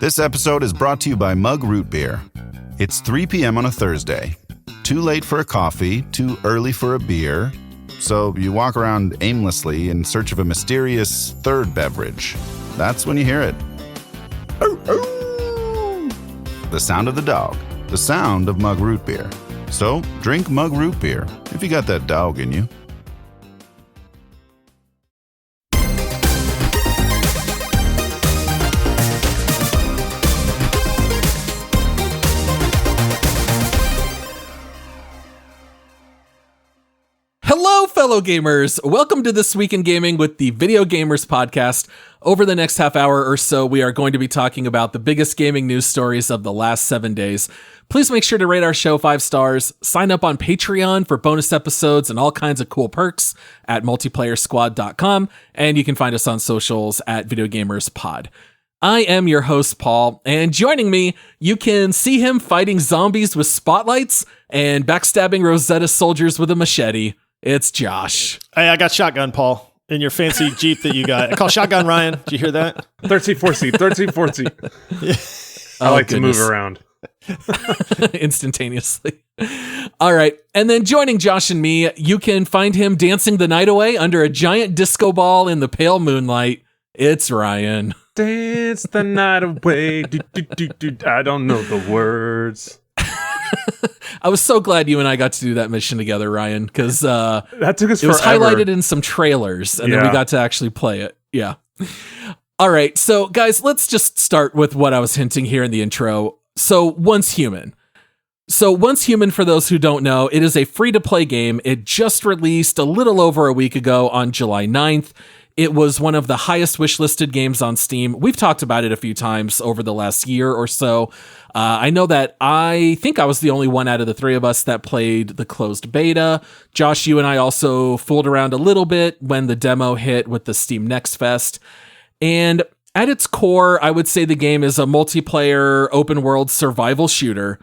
This episode is brought to you by Mug Root Beer. It's 3 p.m. on a Thursday. Too late for a coffee, too early for a beer. So you walk around aimlessly in search of a mysterious third beverage. That's when you hear it. The sound of the dog. The sound of Mug Root Beer. So drink Mug Root Beer if you got that dog in you. Hello, fellow gamers. Welcome to This Week in Gaming with the Video Gamers Podcast. Over the next half hour or so, we are going to be talking about the biggest gaming news stories of the last 7 days. Please make sure to rate our show 5 stars, sign up on Patreon for bonus episodes and all kinds of cool perks at multiplayersquad.com, and you can find us on socials at VideoGamersPod. I am your host, Paul, and joining me, you can see him fighting zombies with spotlights and backstabbing Rosetta soldiers with a machete. It's Josh. Hey, I got shotgun, Paul, in your fancy Jeep that you got. I call shotgun Ryan. Did you hear that? 1340. I like to move around. Instantaneously. All right. And then joining Josh and me, you can find him dancing the night away under a giant disco ball in the pale moonlight. It's Ryan. Dance the night away. I don't know the words. I was so glad you and I got to do that mission together, Ryan, because that took us it was forever. highlighted in some trailers, and then we got to actually play it. Yeah. All right. So, guys, let's just start with what I was hinting here in the intro. So, Once Human, for those who don't know, it is a free-to-play game. It just released a little over a week ago on July 9th. It was one of the highest wishlisted games on Steam. We've talked about it a few times over the last year or so. I know that I think I was the only one out of the three of us that played the closed beta. Josh, you and I also fooled around a little bit when the demo hit with the Steam Next Fest. And at its core, I would say the game is a multiplayer open world survival shooter.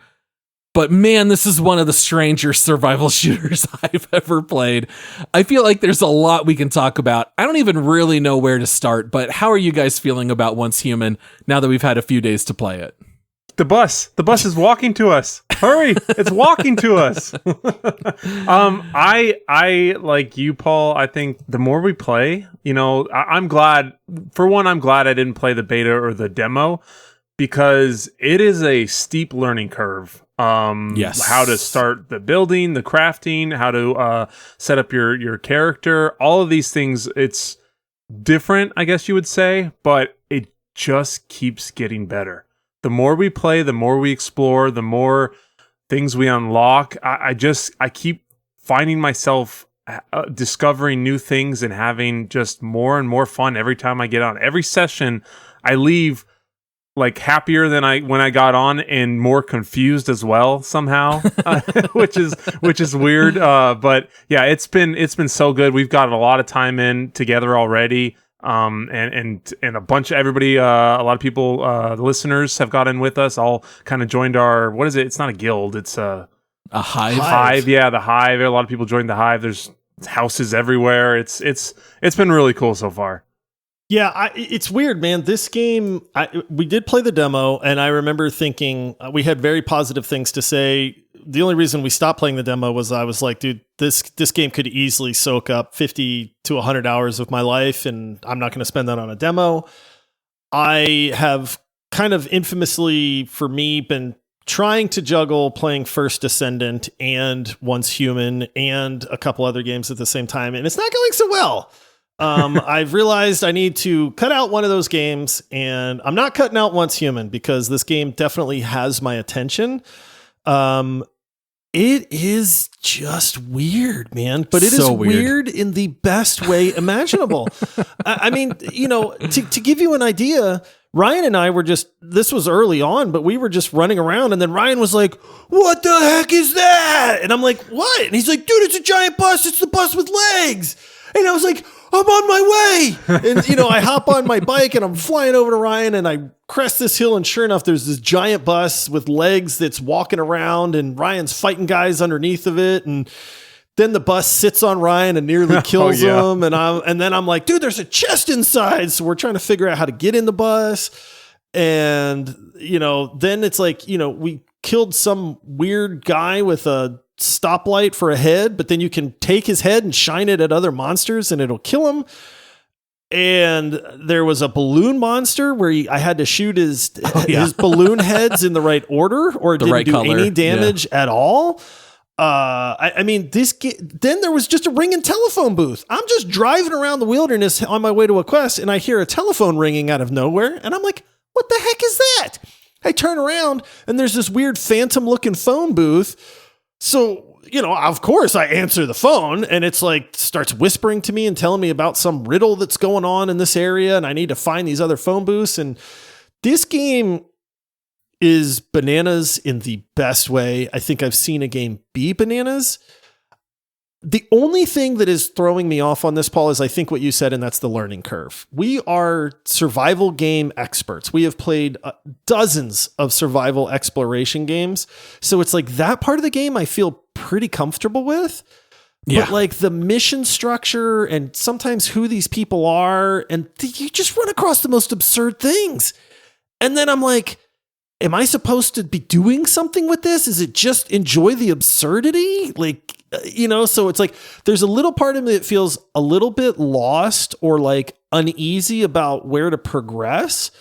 But man, this is one of the stranger survival shooters I've ever played. I feel like there's a lot we can talk about. I don't even really know where to start, but how are you guys feeling about Once Human now that we've had a few days to play it? The bus is walking to us. Hurry, it's walking to us. I like you, Paul. I think the more we play, I'm glad. For one, I'm glad I didn't play the beta or the demo because it is a steep learning curve. Yes. How to start the building, the crafting, how to set up your character, all of these things. It's different, I guess you would say, but it just keeps getting better. The more we play, the more we explore, the more things we unlock. I keep finding myself discovering new things and having just more and more fun every time I get on. Every session, I leave like happier than when I got on and more confused as well somehow, which is weird. But yeah, it's been so good. We've got a lot of time in together already. And a bunch of everybody, a lot of people, the listeners have got in with us, all kind of joined our, what is it? It's not a guild. It's a hive. Yeah. The hive. A lot of people joined the hive. There's houses everywhere. It's been really cool so far. Yeah, it's weird, man. This game, we did play the demo, and I remember thinking we had very positive things to say. The only reason we stopped playing the demo was I was like, dude, this game could easily soak up 50 to 100 hours of my life, and I'm not going to spend that on a demo. I have kind of infamously, for me, been trying to juggle playing First Descendant and Once Human and a couple other games at the same time, and it's not going so well. I've realized I need to cut out one of those games, and I'm not cutting out Once Human because this game definitely has my attention. It is just weird, man, but it is weird in the best way imaginable. I mean, to give you an idea, Ryan and I were this was early on, but we were just running around, and then Ryan was like, "What the heck is that?" And I'm like, "What?" And he's like, "Dude, it's a giant bus. It's the bus with legs." And I was like, "I'm on my way." And, I hop on my bike and I'm flying over to Ryan and I crest this hill. And sure enough, there's this giant bus with legs that's walking around and Ryan's fighting guys underneath of it. And then the bus sits on Ryan and nearly kills him. And then I'm like, dude, there's a chest inside. So we're trying to figure out how to get in the bus. And, then it's like, we killed some weird guy with a stoplight for a head, but then you can take his head and shine it at other monsters and it'll kill him. And there was a balloon monster where I had to shoot his balloon heads in the right order, or it didn't do any damage at all. Then there was just a ringing telephone booth. I'm just driving around the wilderness on my way to a quest, and I hear a telephone ringing out of nowhere, and I'm like, what the heck is that? I turn around, and there's this weird phantom-looking phone booth. So, of course I answer the phone, and it's like starts whispering to me and telling me about some riddle that's going on in this area, and I need to find these other phone booths. And this game is bananas in the best way I think I've seen a game be bananas. The only thing that is throwing me off on this, Paul, is I think what you said, and that's the learning curve. We are survival game experts. We have played dozens of survival exploration games. So it's like that part of the game I feel pretty comfortable with. Yeah. But like the mission structure and sometimes who these people are, and you just run across the most absurd things. And then I'm like, am I supposed to be doing something with this? Is it just enjoy the absurdity? So it's like there's a little part of me that feels a little bit lost or like uneasy about where to progress.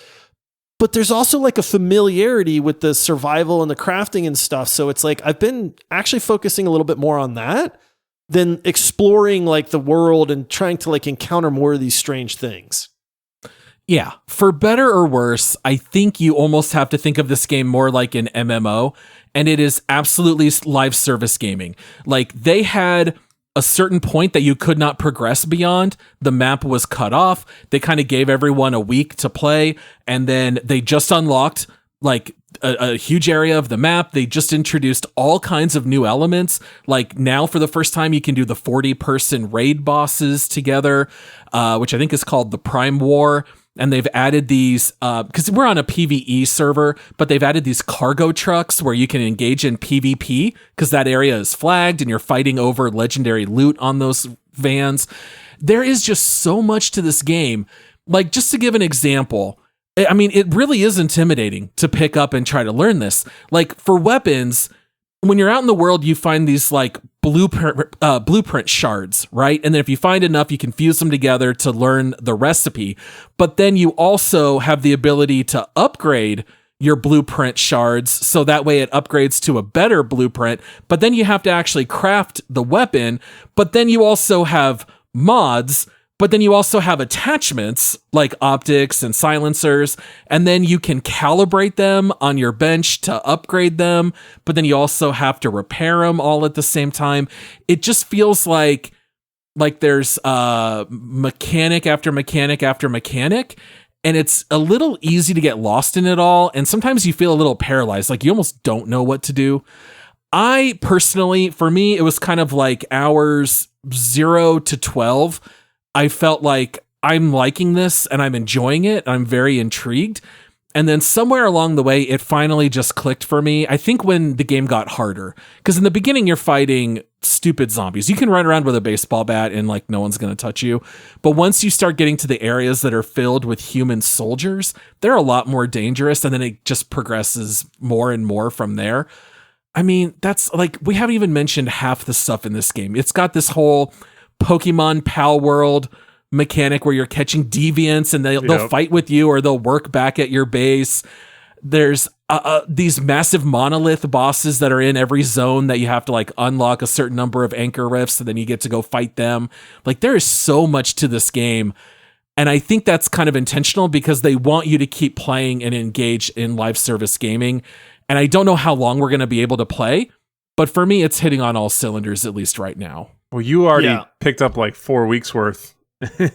But there's also like a familiarity with the survival and the crafting and stuff. So it's like I've been actually focusing a little bit more on that than exploring like the world and trying to like encounter more of these strange things. Yeah, for better or worse, I think you almost have to think of this game more like an MMO, and it is absolutely live service gaming. Like, they had a certain point that you could not progress beyond. The map was cut off. They kind of gave everyone a week to play, and then they just unlocked like a huge area of the map. They just introduced all kinds of new elements. Like, now for the first time, you can do the 40-person raid bosses together, which I think is called the Prime War. And they've added these, because we're on a PvE server, but they've added these cargo trucks where you can engage in PvP because that area is flagged and you're fighting over legendary loot on those vans. There is just so much to this game. Like, just to give an example, I mean, it really is intimidating to pick up and try to learn this. Like, for weapons, when you're out in the world, you find these like blueprint shards, right? And then if you find enough, you can fuse them together to learn the recipe. But then you also have the ability to upgrade your blueprint shards, so that way it upgrades to a better blueprint. But then you have to actually craft the weapon. But then you also have mods. But then you also have attachments like optics and silencers, and then you can calibrate them on your bench to upgrade them, but then you also have to repair them all at the same time. It just feels like there's mechanic after mechanic after mechanic, and it's a little easy to get lost in it all, and sometimes you feel a little paralyzed, like you almost don't know what to do. I personally, for me, it was kind of like hours 0 to 12. I felt like I'm liking this and I'm enjoying it. I'm very intrigued. And then somewhere along the way, it finally just clicked for me. I think when the game got harder, because in the beginning, you're fighting stupid zombies. You can run around with a baseball bat and like no one's going to touch you. But once you start getting to the areas that are filled with human soldiers, they're a lot more dangerous. And then it just progresses more and more from there. I mean, that's like, we haven't even mentioned half the stuff in this game. It's got this whole Pokemon Pal World mechanic where you're catching deviants and they'll fight with you or they'll work back at your base. There's these massive monolith bosses that are in every zone that you have to like unlock a certain number of anchor rifts and then you get to go fight them. Like, there is so much to this game. And I think that's kind of intentional because they want you to keep playing and engage in live service gaming. And I don't know how long we're going to be able to play, but for me, it's hitting on all cylinders, at least right now. Well, you already picked up like 4 weeks worth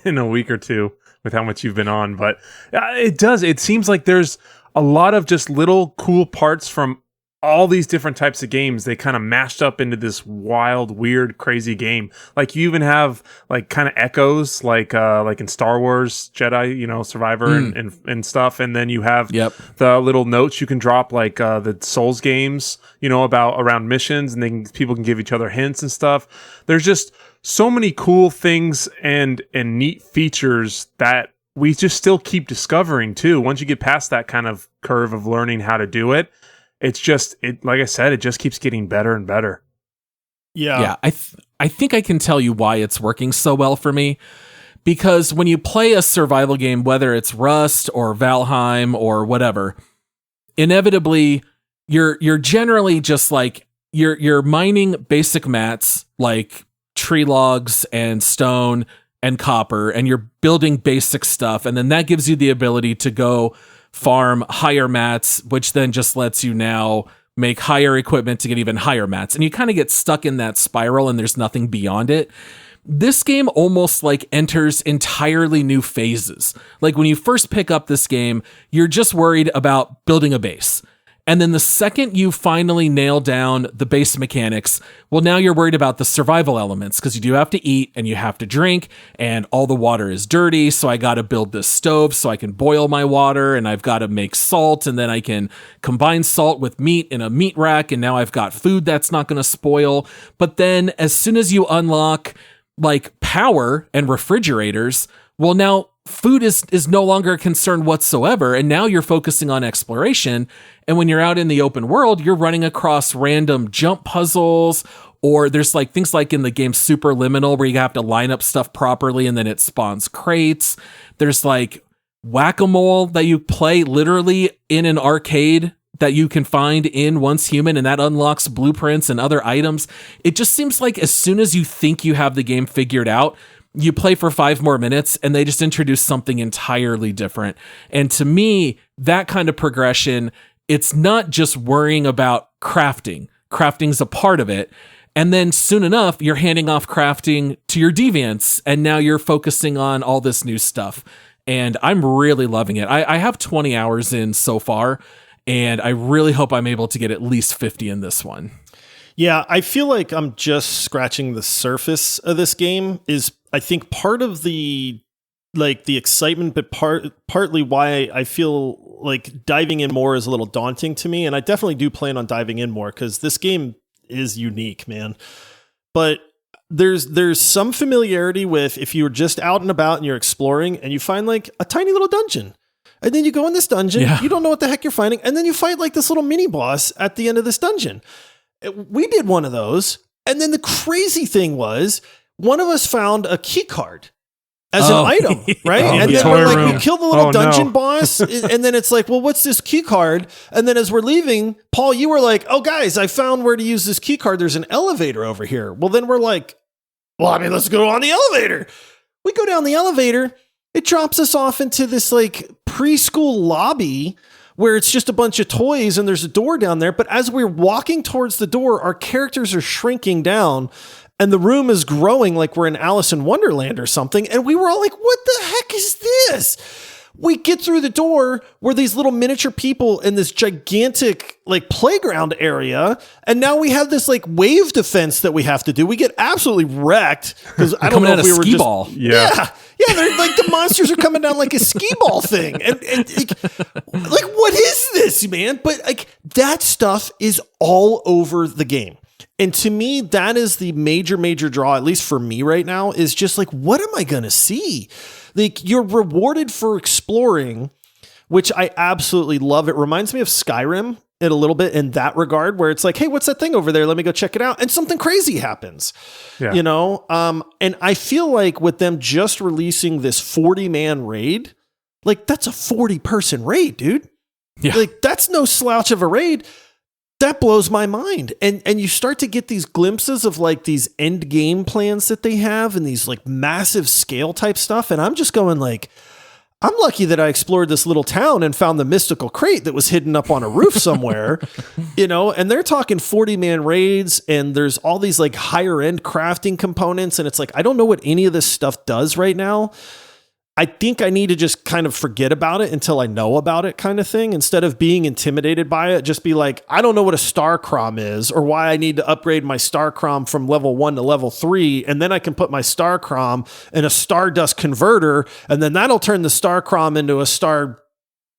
in a week or two with how much you've been on. But it does. It seems like there's a lot of just little cool parts from all these different types of games. They kind of mashed up into this wild, weird, crazy game. Like, you even have like kind of echoes, like in Star Wars Jedi, Survivor and stuff. And then you have the little notes you can drop, like the Souls games, about around missions, and people can give each other hints and stuff. There's just so many cool things and neat features that we just still keep discovering too. Once you get past that kind of curve of learning how to do it, like I said, it just keeps getting better and better. Yeah. I think I can tell you why it's working so well for me. Because when you play a survival game, whether it's Rust or Valheim or whatever, inevitably you're generally just like you're mining basic mats like tree logs and stone and copper, and you're building basic stuff, and then that gives you the ability to go farm higher mats, which then just lets you now make higher equipment to get even higher mats, and you kind of get stuck in that spiral and there's nothing beyond it. This game almost like enters entirely new phases. Like when you first pick up this game, you're just worried about building a base. And then the second you finally nail down the base mechanics, well, now you're worried about the survival elements because you do have to eat and you have to drink and all the water is dirty. So I got to build this stove so I can boil my water, and I've got to make salt, and then I can combine salt with meat in a meat rack. And now I've got food that's not going to spoil. But then as soon as you unlock like power and refrigerators, well, now food is no longer a concern whatsoever. And now you're focusing on exploration. And when you're out in the open world, you're running across random jump puzzles, or there's like things like in the game Superliminal where you have to line up stuff properly and then it spawns crates. There's like whack-a-mole that you play literally in an arcade that you can find in Once Human, and that unlocks blueprints and other items. It just seems like as soon as you think you have the game figured out, you play for 5 more minutes and they just introduce something entirely different. And to me, that kind of progression, it's not just worrying about crafting. Crafting's a part of it. And then soon enough, you're handing off crafting to your deviants, and now you're focusing on all this new stuff. And I'm really loving it. I have 20 hours in so far, and I really hope I'm able to get at least 50 in this one. Yeah, I feel like I'm just scratching the surface of this game. Is I think part of the excitement, but partly why I feel like diving in more is a little daunting to me. And I definitely do plan on diving in more because this game is unique, man. But there's some familiarity with if you're just out and about and you're exploring and you find like a tiny little dungeon. And then you go in this dungeon, You don't know what the heck you're finding, and then you fight like this little mini boss at the end of this dungeon. We did one of those, and then the crazy thing was one of us found a key card as an item, right? And then we're like, we kill the little dungeon boss, and then it's like, well, what's this key card? And then as we're leaving, Paul, you were like, oh, guys, I found where to use this key card. There's an elevator over here. Well, then we're like, well, I mean, let's go on the elevator. We go down the elevator. It drops us off into this like preschool lobby where it's just a bunch of toys and there's a door down there. But as we're walking towards the door, our characters are shrinking down and the room is growing like we're in Alice in Wonderland or something. And we were all like, what the heck is this? We get through the door where these little miniature people in this gigantic like playground area. And now we have this like wave defense that we have to do. We get absolutely wrecked because I don't know if we were just ball. Yeah, they're like the monsters are coming down like a skee ball thing. And like, what is this, man? But like that stuff is all over the game. And to me, that is the major draw, at least for me right now, is just like, what am I going to see? Like, you're rewarded for exploring, which I absolutely love. It reminds me of Skyrim a little bit in that regard, where it's like, hey, what's that thing over there? Let me go check it out. And something crazy happens, you know? And I feel like with them just releasing this 40-man raid, like that's a 40-person raid, dude. Yeah. Like that's no slouch of a raid. That blows my mind. And you start to get these glimpses of like these end game plans that they have and these like massive scale type stuff. And I'm just going like, I'm lucky that I explored this little town and found the mystical crate that was hidden up on a roof somewhere, you know, and they're talking 40-man raids and there's all these like higher end crafting components. And it's like, I don't know what any of this stuff does right now. I think I need to just kind of forget about it until I know about it kind of thing. Instead of being intimidated by it, just be like, I don't know what a star crom is or why I need to upgrade my star crom from level 1 to level 3. And then I can put my star crom in a stardust converter. And then that'll turn the star crom into a star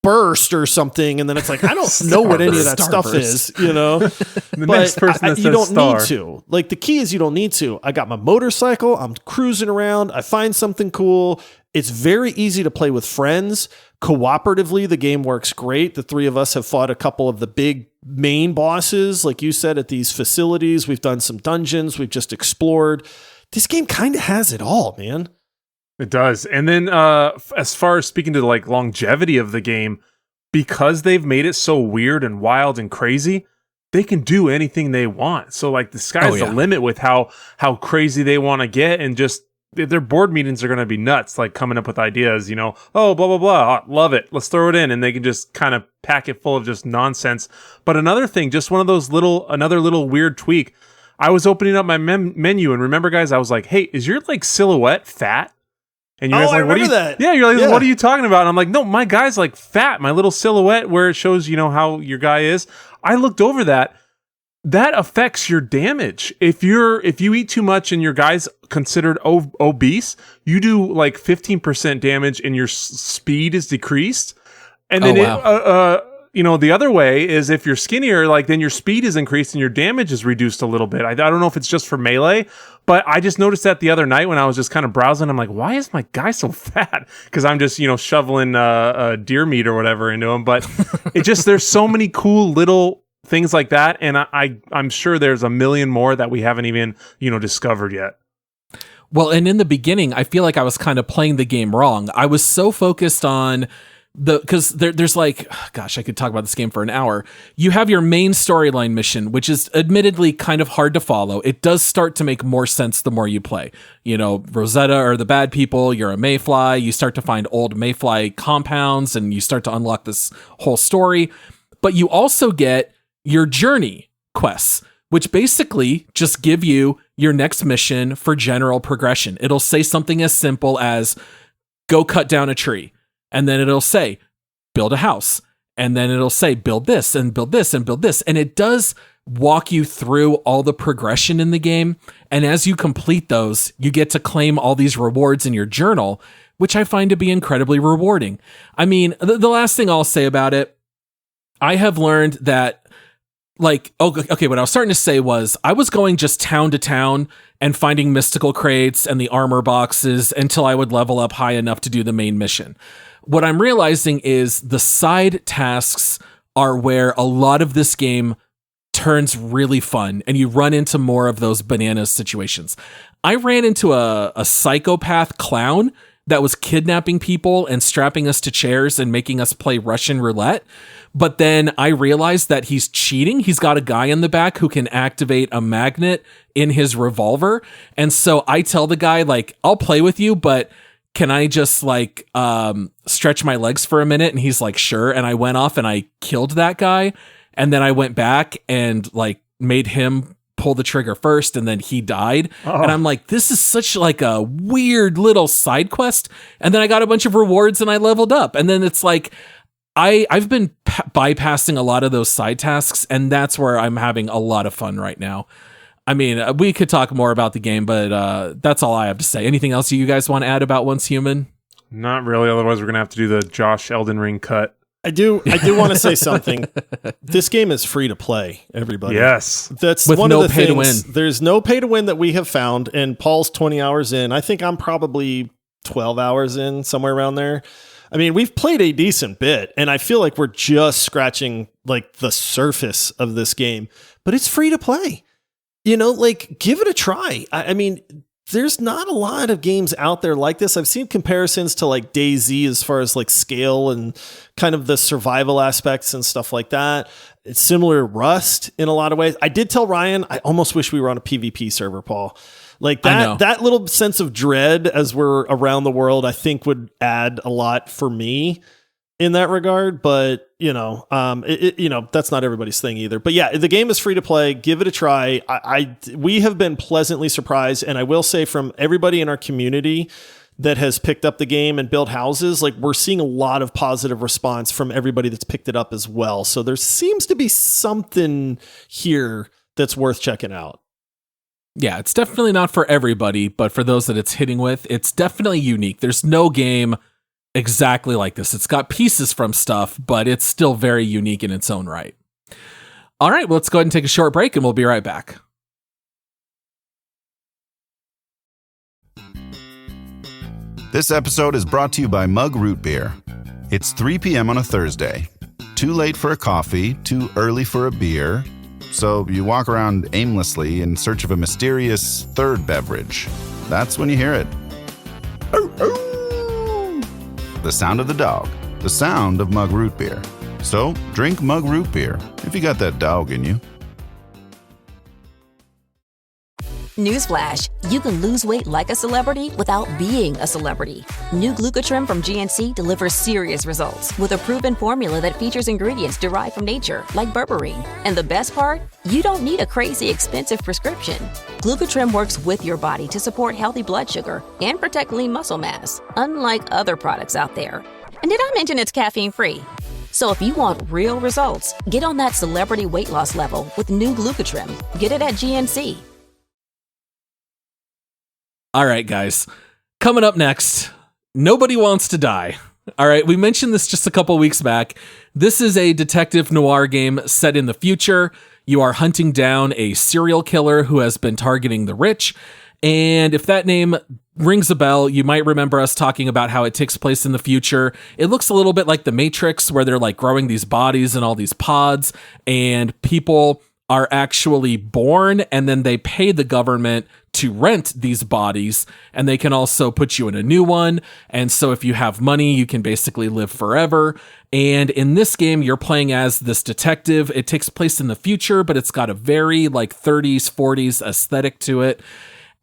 burst or something, and then it's like I don't know what any of that stuff is, you know. The next person that you says don't star. need to. Like the key is you don't need to. I got my motorcycle. I'm cruising around. I find something cool. It's very easy to play with friends. Cooperatively, the game works great. The three of us have fought a couple of the big main bosses, like you said, at these facilities. We've done some dungeons. We've just explored. This game kind of has it all, man. It does. And then as far as speaking to like longevity of the game, because they've made it so weird and wild and crazy, they can do anything they want. So like the sky's the limit with how crazy they want to get, and just their board meetings are going to be nuts, like coming up with ideas, you know, oh, blah, blah, blah, love it, let's throw it in. And they can just kind of pack it full of just nonsense. But another thing, just one of those another little weird tweak. I was opening up my menu, and remember, guys, I was like, hey, is your like silhouette fat? And you guys like, what are you? That. Yeah, you're like, what are you talking about? And I'm like, no, my guy's like fat. My little silhouette where it shows, you know, how your guy is. I looked over that. That affects your damage. If you eat too much and your guy's considered obese, you do like 15% damage and your speed is decreased. And then you know, the other way is if you're skinnier, like then your speed is increased and your damage is reduced a little bit. I don't know if it's just for melee, but I just noticed that the other night when I was just kind of browsing. I'm like, why is my guy so fat? Because I'm just, you know, shoveling deer meat or whatever into him. But it just, there's so many cool little things like that, and I'm sure there's a million more that we haven't even, you know, discovered yet. Well, and in the beginning, I feel like I was kind of playing the game wrong. I was so focused on because there's like, gosh, I could talk about this game for an hour. You have your main storyline mission, which is admittedly kind of hard to follow. It does start to make more sense the more you play. You know, Rosetta are the bad people. You're a mayfly. You start to find old mayfly compounds, and you start to unlock this whole story. But you also get your journey quests, which basically just give you your next mission for general progression. It'll say something as simple as go cut down a tree. And then it'll say, build a house. And then it'll say, build this and build this and build this. And it does walk you through all the progression in the game. And as you complete those, you get to claim all these rewards in your journal, which I find to be incredibly rewarding. I mean, the last thing I'll say about it, I have learned that, like, okay, what I was starting to say was I was going just town to town and finding mystical crates and the armor boxes until I would level up high enough to do the main mission. What I'm realizing is the side tasks are where a lot of this game turns really fun, and you run into more of those bananas situations. I ran into a psychopath clown that was kidnapping people and strapping us to chairs and making us play Russian roulette. But then I realized that he's cheating. He's got a guy in the back who can activate a magnet in his revolver. And so I tell the guy, like, I'll play with you, but can I just like stretch my legs for a minute? And he's like, sure. And I went off and I killed that guy. And then I went back and like made him pull the trigger first, and then he died. And I'm like, this is such like a weird little side quest. And then I got a bunch of rewards and I leveled up. And then it's like, I've been bypassing a lot of those side tasks, and that's where I'm having a lot of fun right now. I mean, we could talk more about the game, but that's all I have to say. Anything else you guys want to add about Once Human? Not really. Otherwise, we're going to have to do the Josh Elden Ring cut. I do want to say something. This game is free to play, everybody. Yes. That's with one no of the pay things. to win. There's no pay to win that we have found, and Paul's 20 hours in. I think I'm probably 12 hours in, somewhere around there. I mean, we've played a decent bit, and I feel like we're just scratching like the surface of this game, but it's free to play. You know, like, give it a try. I mean, there's not a lot of games out there like this. I've seen comparisons to like DayZ as far as like scale and kind of the survival aspects and stuff like that. It's similar to Rust in a lot of ways. I did tell Ryan, I almost wish we were on a PvP server, Paul. Like that little sense of dread as we're around the world, I think would add a lot for me in that regard. But you know, that's not everybody's thing either. But yeah, the game is free to play. Give it a try. We have been pleasantly surprised. And I will say, from everybody in our community that has picked up the game and built houses, like, we're seeing a lot of positive response from everybody that's picked it up as well. So there seems to be something here that's worth checking out. Yeah, it's definitely not for everybody, but for those that it's hitting with, it's definitely unique. There's no game exactly like this. It's got pieces from stuff, but it's still very unique in its own right. All right, well, let's go ahead and take a short break, and we'll be right back. This episode is brought to you by Mug Root Beer. It's 3 p.m. on a Thursday. Too late for a coffee, too early for a beer. So you walk around aimlessly in search of a mysterious third beverage. That's when you hear it. The sound of the dog. The sound of Mug Root Beer. So drink Mug Root Beer if you got that dog in you. Newsflash, you can lose weight like a celebrity without being a celebrity. New Glucotrim from GNC delivers serious results with a proven formula that features ingredients derived from nature, like berberine. And the best part? You don't need a crazy expensive prescription. Glucotrim works with your body to support healthy blood sugar and protect lean muscle mass, unlike other products out there. And did I mention it's caffeine-free? So if you want real results, get on that celebrity weight loss level with new Glucotrim. Get it at GNC. All right, guys. Coming up next, Nobody Wants to Die. All right, we mentioned this just a couple weeks back. This is a detective noir game set in the future. You are hunting down a serial killer who has been targeting the rich. And if that name rings a bell, you might remember us talking about how it takes place in the future. It looks a little bit like The Matrix, where they're like growing these bodies in all these pods, and people are actually born, and then they pay the government to rent these bodies, and they can also put you in a new one. And so if you have money, you can basically live forever. And in this game, you're playing as this detective. It takes place in the future, but it's got a very like 30s, 40s aesthetic to it.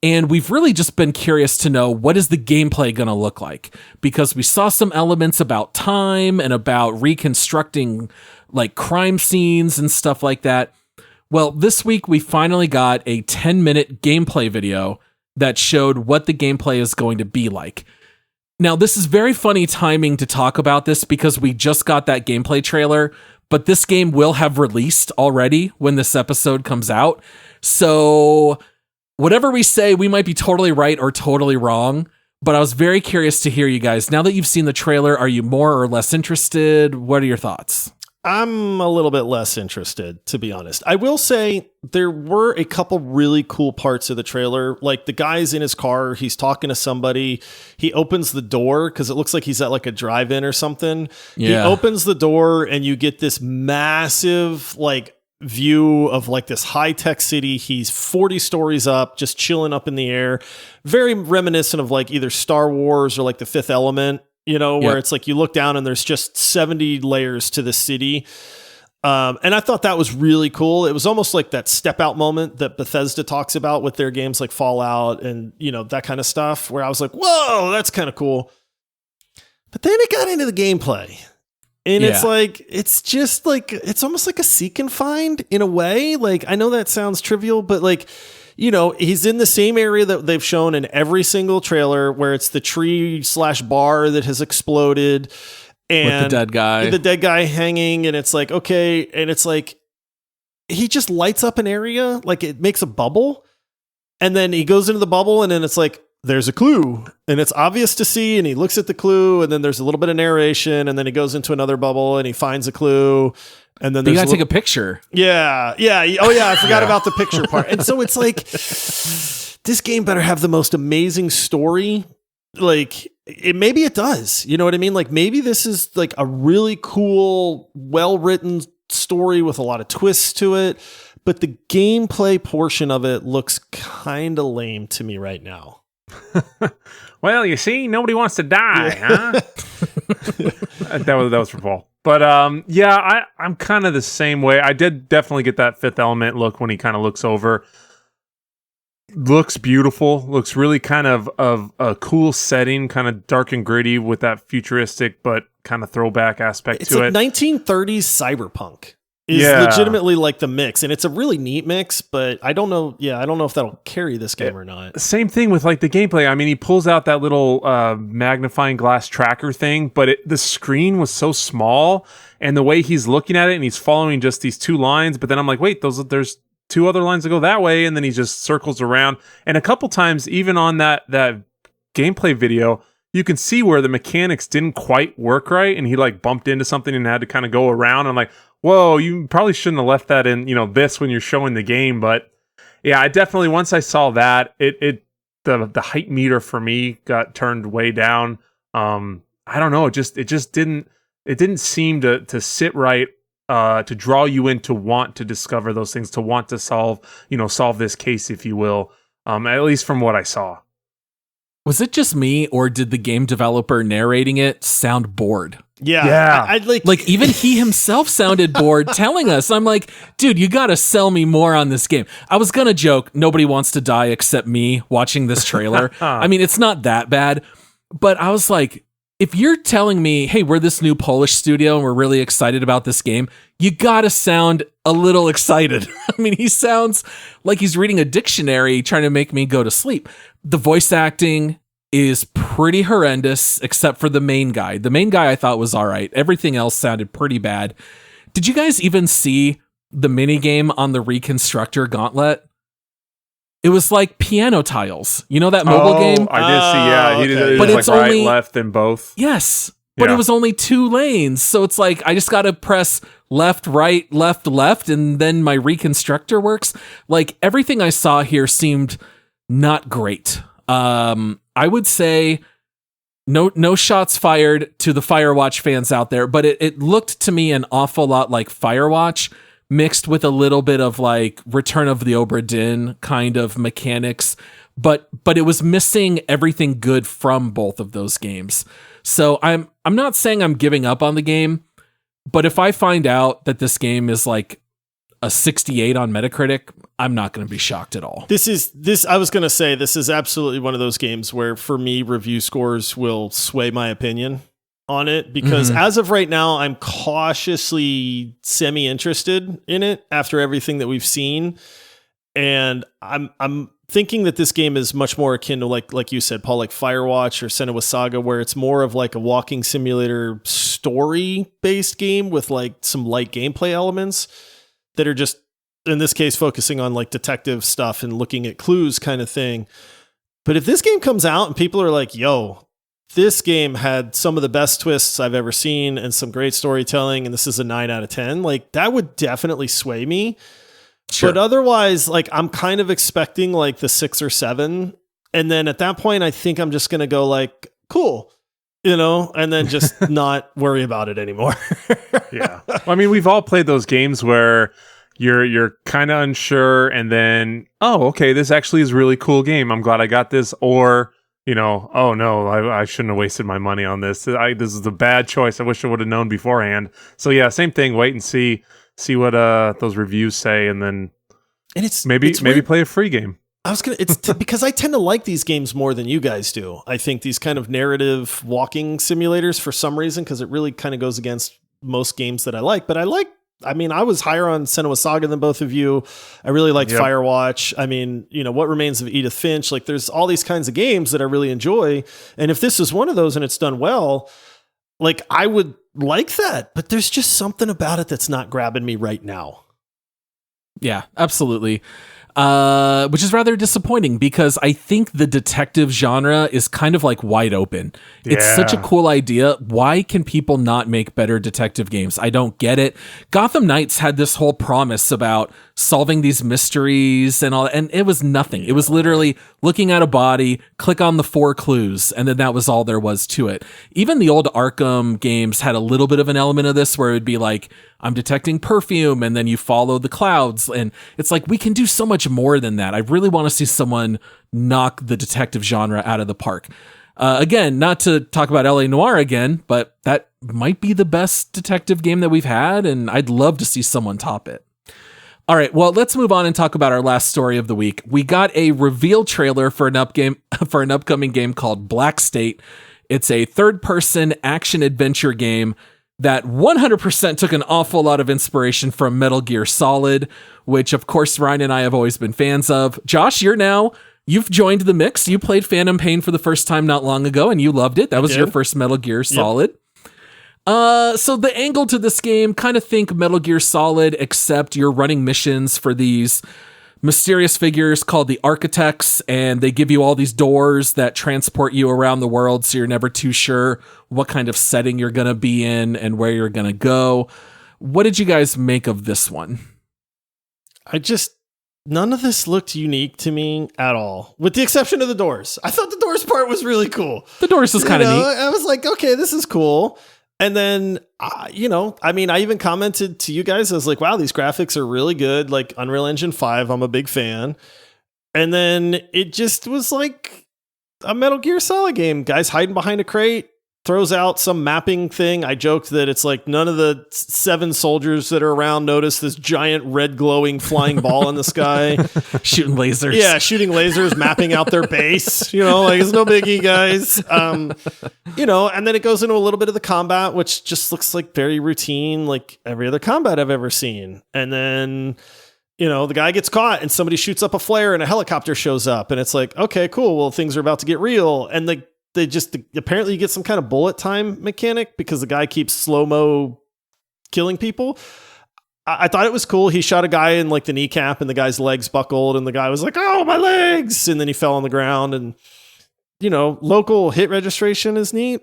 And we've really just been curious to know, what is the gameplay going to look like? Because we saw some elements about time and about reconstructing like crime scenes and stuff like that. Well, this week we finally got a 10-minute gameplay video that showed what the gameplay is going to be like. Now, this is very funny timing to talk about this because we just got that gameplay trailer, but this game will have released already when this episode comes out. So whatever we say, we might be totally right or totally wrong, but I was very curious to hear you guys. Now that you've seen the trailer, are you more or less interested? What are your thoughts? I'm a little bit less interested, to be honest. I will say there were a couple really cool parts of the trailer. Like the guy's in his car, he's talking to somebody. He opens the door because it looks like he's at like a drive-in or something. Yeah. He opens the door and you get this massive like view of like this high-tech city. He's 40 stories up, just chilling up in the air. Very reminiscent of like either Star Wars or like The Fifth Element. You know, where it's like you look down and there's just 70 layers to the city. And I thought that was really cool. It was almost like that step out moment that Bethesda talks about with their games like Fallout and, you know, that kind of stuff, where I was like, whoa, that's kind of cool. But then it got into the gameplay. And it's like, it's just like, it's almost like a seek and find in a way. Like, I know that sounds trivial, but like, you know, he's in the same area that they've shown in every single trailer, where it's the tree/bar that has exploded and with the dead guy hanging. And it's like, okay. And it's like, he just lights up an area, like it makes a bubble, and then he goes into the bubble, and then it's like, there's a clue, and it's obvious to see. And he looks at the clue, and then there's a little bit of narration, and then he goes into another bubble and he finds a clue. And then you gotta take a picture. Yeah. Oh yeah. I forgot about the picture part. And so it's like, this game better have the most amazing story. Like maybe it does, you know what I mean? Like maybe this is like a really cool, well-written story with a lot of twists to it, but the gameplay portion of it looks kind of lame to me right now. Well, you see, nobody wants to die, huh? that was for Paul. But I'm kind of the same way. I did definitely get that Fifth Element look when he kind of looks over. Looks beautiful. Looks really kind of a cool setting, kind of dark and gritty with that futuristic but kind of throwback aspect to it. It's like 1930s cyberpunk. Is legitimately like the mix, and it's a really neat mix, but I don't know. Yeah, I don't know if that'll carry this game or not. Same thing with like the gameplay. I mean, he pulls out that little magnifying glass tracker thing, but the screen was so small, and the way he's looking at it, and he's following just these two lines. But then I'm like, wait, there's two other lines that go that way, and then he just circles around. And a couple times, even on that gameplay video, you can see where the mechanics didn't quite work right, and he like bumped into something and had to kind of go around. I'm like, whoa, you probably shouldn't have left that in, this when you're showing the game. But yeah, I definitely, once I saw that, the height meter for me got turned way down. I don't know, it just didn't seem to sit right, to draw you in to want to discover those things, to want to solve this case, if you will. At least from what I saw. Was it just me, or did the game developer narrating it sound bored? Yeah. I'd like even he himself sounded bored telling us. I'm like, dude, you got to sell me more on this game. I was going to joke, nobody wants to die except me watching this trailer. I mean, it's not that bad, but I was like, if you're telling me, hey, we're this new Polish studio and we're really excited about this game, you got to sound a little excited. I mean, he sounds like he's reading a dictionary trying to make me go to sleep. The voice acting is pretty horrendous, except for the main guy. The main guy I thought was all right. Everything else sounded pretty bad. Did you guys even see the minigame on the Reconstructor Gauntlet? It was like piano tiles. You know that mobile game? I did see, yeah. He did, but it's like right, left, and both. Yes. But it was only 2 lanes. So it's like, I just got to press left, right, left, left, and then my Reconstructor works. Like, everything I saw here seemed not great. I would say no shots fired to the Firewatch fans out there, but it looked to me an awful lot like Firewatch mixed with a little bit of like Return of the Obra Dinn kind of mechanics, but it was missing everything good from both of those games. So I'm not saying I'm giving up on the game, but if I find out that this game is like a 68 on Metacritic, I'm not going to be shocked at all. I was going to say, this is absolutely one of those games where, for me, review scores will sway my opinion on it, because as of right now, I'm cautiously semi-interested in it after everything that we've seen. And I'm thinking that this game is much more akin to, like you said, Paul, like Firewatch or Senua's Saga, where it's more of like a walking simulator story-based game with like some light gameplay elements that are just, in this case, focusing on like detective stuff and looking at clues kind of thing. But if this game comes out and people are like, yo, this game had some of the best twists I've ever seen and some great storytelling, and this is a 9 out of 10, like that would definitely sway me. Sure. But otherwise, like I'm kind of expecting like the 6 or 7. And then at that point, I think I'm just going to go like, cool, and then just not worry about it anymore. Yeah. Well, I mean, we've all played those games where you're kind of unsure, and then, oh, okay, this actually is a really cool game. I'm glad I got this. Or, oh no, I shouldn't have wasted my money on this. This is a bad choice. I wish I would have known beforehand. So yeah, same thing. Wait and see what those reviews say, and then maybe play a free game. It's because I tend to like these games more than you guys do. I think these kind of narrative walking simulators, for some reason, because it really kind of goes against most games that I like. But I was higher on Senua's Saga than both of you. I really like Firewatch. I mean, What Remains of Edith Finch. Like, there's all these kinds of games that I really enjoy. And if this is one of those and it's done well, like, I would like that. But there's just something about it that's not grabbing me right now. Yeah, absolutely. Which is rather disappointing, because I think the detective genre is kind of like wide open. Yeah. It's such a cool idea. Why can people not make better detective games? I don't get it. Gotham Knights had this whole promise about solving these mysteries and all, and it was nothing. It was literally looking at a body, click on the 4 clues, and then that was all there was to it. Even the old Arkham games had a little bit of an element of this, where it would be like, I'm detecting perfume, and then you follow the clouds, and it's like, we can do so much more than that. I really want to see someone knock the detective genre out of the park. Again, not to talk about LA Noire again, but that might be the best detective game that we've had, and I'd love to see someone top it. All right, well, let's move on and talk about our last story of the week. We got a reveal trailer for an upcoming game called Black State. It's a third-person action-adventure game that 100% took an awful lot of inspiration from Metal Gear Solid, which, of course, Ryan and I have always been fans of. Josh, you've joined the mix. You played Phantom Pain for the first time not long ago, and you loved it. That was your first Metal Gear Solid. Yep. So the angle to this game, kind of think Metal Gear Solid, except you're running missions for these mysterious figures called the architects, and they give you all these doors that transport you around the world, so you're never too sure what kind of setting you're going to be in and where you're going to go. What did you guys make of this one? None of this looked unique to me at all, with the exception of the doors. I thought the doors part was really cool. The doors was kind of neat. I was like, okay, this is cool. And then, I even commented to you guys, I was like, wow, these graphics are really good. Like Unreal Engine 5, I'm a big fan. And then it just was like a Metal Gear Solid game. Guys hiding behind a crate, throws out some mapping thing. I joked that it's like none of the 7 soldiers that are around notice this giant red glowing flying ball in the sky. Shooting lasers. Yeah, shooting lasers, mapping out their base. Like it's no biggie, guys. And then it goes into a little bit of the combat, which just looks like very routine, like every other combat I've ever seen. And then, the guy gets caught and somebody shoots up a flare and a helicopter shows up. And it's like, okay, cool. Well, things are about to get real. And apparently you get some kind of bullet time mechanic because the guy keeps slow-mo killing people. I thought it was cool. He shot a guy in like the kneecap and the guy's legs buckled and the guy was like, oh, my legs. And then he fell on the ground and, local hit registration is neat.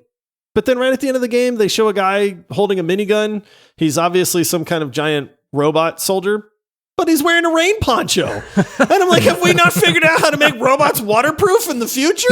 But then right at the end of the game, they show a guy holding a minigun. He's obviously some kind of giant robot soldier, but he's wearing a rain poncho. And I'm like, have we not figured out how to make robots waterproof in the future?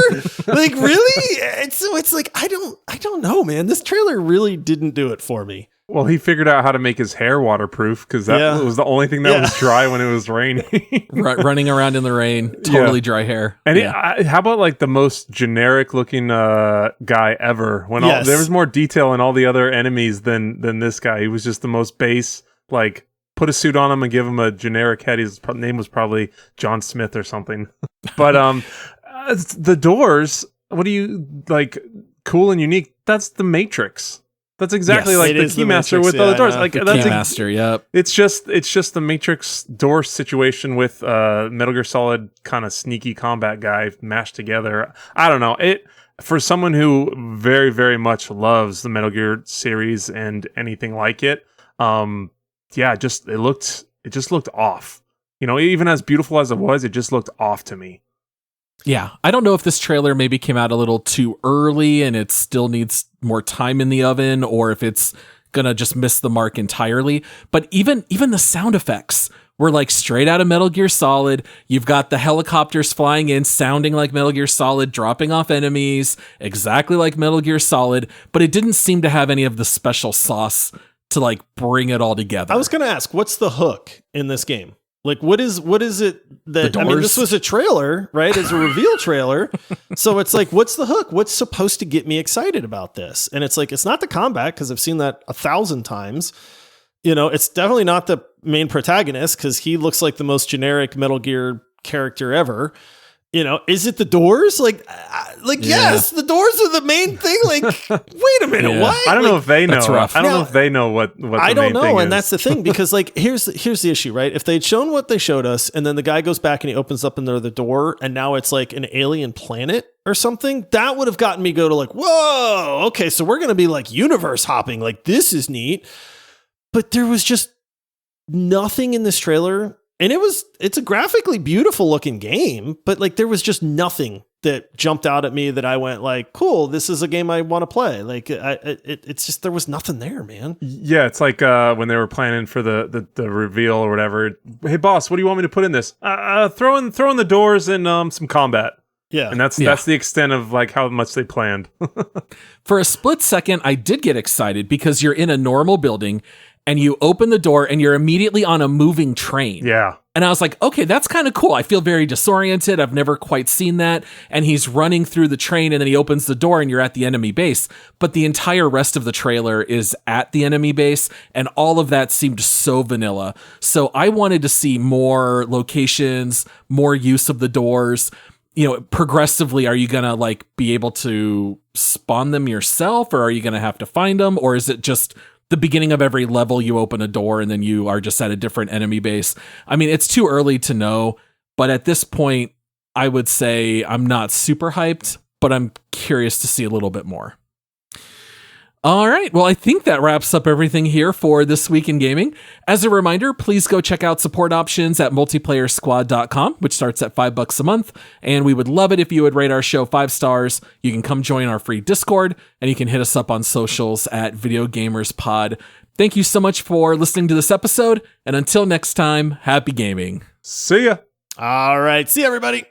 Like, really? It's like, I don't know, man. This trailer really didn't do it for me. Well, he figured out how to make his hair waterproof because that was the only thing that was dry when it was raining. Running around in the rain, totally dry hair. And how about like the most generic looking guy ever? When there was more detail in all the other enemies than this guy. He was just the most base, like, put a suit on him and give him a generic head. His name was probably John Smith or something. But the doors, what do you like? Cool and unique. That's the Matrix. That's exactly like the Keymaster with all the doors. Like that's Keymaster, yep. It's just the Matrix door situation with Metal Gear Solid kind of sneaky combat guy mashed together. I don't know. For someone who very, very much loves the Metal Gear series and anything like it, it just looked off. Even as beautiful as it was, it just looked off to me. Yeah, I don't know if this trailer maybe came out a little too early and it still needs more time in the oven, or if it's gonna just miss the mark entirely. But even the sound effects were like straight out of Metal Gear Solid. You've got the helicopters flying in, sounding like Metal Gear Solid, dropping off enemies, exactly like Metal Gear Solid, but it didn't seem to have any of the special sauce to like bring it all together. I was gonna ask, what's the hook in this game? Like, what is it that, I mean, this was a trailer, right? It's a reveal trailer. So it's like, what's the hook? What's supposed to get me excited about this? And it's like, it's not the combat, because I've seen that 1,000 times. It's definitely not the main protagonist, because he looks like the most generic Metal Gear character ever. Is it the doors? Yes, the doors are the main thing. Like, wait a minute, what? I don't know if they know. That's rough. I don't know if they know what the I don't main know, thing and is. that's the thing, because like here's the issue, right? If they'd shown what they showed us, and then the guy goes back and he opens up another door, and now it's like an alien planet or something, that would have gotten me go to like, whoa, okay, so we're gonna be like universe hopping. Like, this is neat. But there was just nothing in this trailer. And it's a graphically beautiful looking game, but like there was just nothing that jumped out at me that I went like, cool, this is a game I want to play. Like it's just, there was nothing there, man. Yeah, it's like when they were planning for the reveal or whatever. Hey boss, what do you want me to put in this? Throw in the doors and some combat. Yeah. And that's the extent of like how much they planned. For a split second, I did get excited because you're in a normal building and you open the door and you're immediately on a moving train. Yeah. And I was like, okay, that's kind of cool. I feel very disoriented. I've never quite seen that. And he's running through the train and then he opens the door and you're at the enemy base. But the entire rest of the trailer is at the enemy base. And all of that seemed so vanilla. So I wanted to see more locations, more use of the doors. Progressively, are you going to like be able to spawn them yourself, or are you going to have to find them? Or is it just the beginning of every level, you open a door and then you are just at a different enemy base? I mean, it's too early to know, but at this point, I would say I'm not super hyped, but I'm curious to see a little bit more. All right. Well, I think that wraps up everything here for This Week in Gaming. As a reminder, please go check out support options at multiplayersquad.com, which starts at $5 a month. And we would love it if you would rate our show 5 stars. You can come join our free Discord, and you can hit us up on socials at Video Gamers Pod. Thank you so much for listening to this episode. And until next time, happy gaming. See ya. All right. See you, everybody.